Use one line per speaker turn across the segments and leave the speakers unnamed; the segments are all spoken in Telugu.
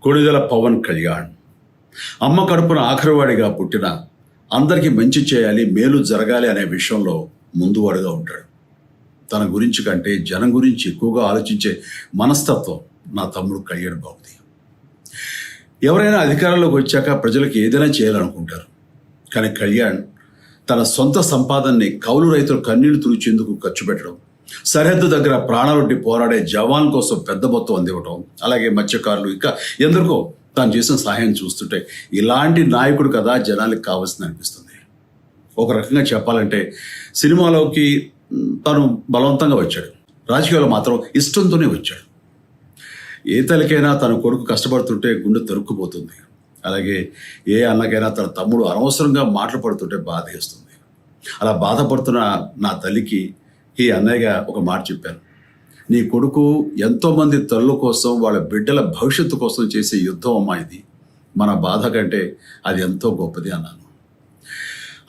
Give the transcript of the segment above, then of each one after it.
కొణిదెల పవన్ కళ్యాణ్ అమ్మ కడుపున ఆఖరివాడిగా పుట్టిన అందరికీ మంచి చేయాలి, మేలు జరగాలి అనే విషయంలో ముందువాడుగా ఉంటాడు. తన గురించి కంటే జనం గురించి ఎక్కువగా ఆలోచించే మనస్తత్వం నా తమ్ముడు కళ్యాణ్ బాబుది. ఎవరైనా అధికారంలోకి వచ్చాక ప్రజలకు ఏదైనా చేయాలనుకుంటారు. కానీ కళ్యాణ్ తన సొంత సంపాదనని కౌలు రైతులు కన్నీళ్లు తుడిచేందుకు ఖర్చు పెట్టడం, సరిహద్దు దగ్గర ప్రాణాలొడ్డి పోరాడే జవాన్ కోసం పెద్ద మొత్తం అందివ్వటం, అలాగే మత్స్యకారులు ఇంకా ఎందరికో తాను చేసిన సహాయం చూస్తుంటే ఇలాంటి నాయకుడు కదా జనానికి కావాల్సింది అనిపిస్తుంది. ఒక రకంగా చెప్పాలంటే సినిమాలోకి తను బలవంతంగా వచ్చాడు, రాజకీయాల్లో మాత్రం ఇష్టంతోనే వచ్చాడు. ఏ తల్లికైనా తన కొడుకు కష్టపడుతుంటే గుండె తరుక్కుపోతుంది. అలాగే ఏ అన్నకైనా తన తమ్ముడు అనవసరంగా మాటలు పడుతుంటే బాధ వేస్తుంది. అలా బాధపడుతున్న నా తల్లికి ఈ అన్నయ్యగా ఒక మాట చెప్పాను. నీ కొడుకు ఎంతోమంది తల్లుల కోసం, వాళ్ళ బిడ్డల భవిష్యత్తు కోసం చేసే యుద్ధం అమ్మా ఇది. మన బాధ కంటే అది ఎంతో గొప్పది అన్నాను.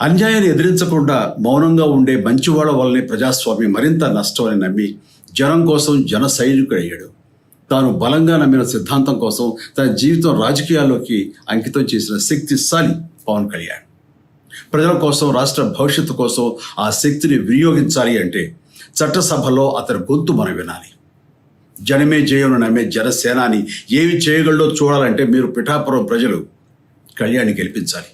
అన్యాయాన్ని ఎదిరించకుండా మౌనంగా ఉండే మంచివాళ్ళ వల్లనే ప్రజాస్వామ్యం మరింత నష్టం అని నమ్మి జనం కోసం జన సైనికుడయ్యాడు. తాను బలంగా నమ్మిన సిద్ధాంతం కోసం తన జీవితం రాజకీయాల్లోకి అంకితం చేసిన శక్తిశాలి పవన్ కళ్యాణ్. ప్రజల కోసం, రాష్ట్ర భవిష్యత్తు కోసం ఆ శక్తిని వినియోగించాలి అంటే చట్టసభలో అతని గొంతు మనం వినాలి. జనమే జయను నమ్మే జనసేనాని ఏమి చేయగలడో చూడాలంటే మీరు పిఠాపురం ప్రజలు కళ్యాణ్ని గెలిపించాలి.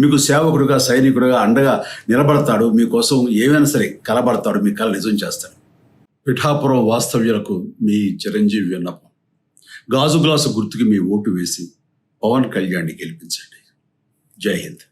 మీకు సేవకుడుగా, సైనికుడుగా అండగా నిలబడతాడు. మీకోసం ఏమైనా సరే కలబడతాడు, మీ కళ నిజం చేస్తాడు. పిఠాపురం వాస్తవ్యులకు మీ చిరంజీవి విన్నపం, గాజు గ్లాసు గుర్తుకి మీ ఓటు వేసి పవన్ కళ్యాణ్ని గెలిపించండి. జై హింద్.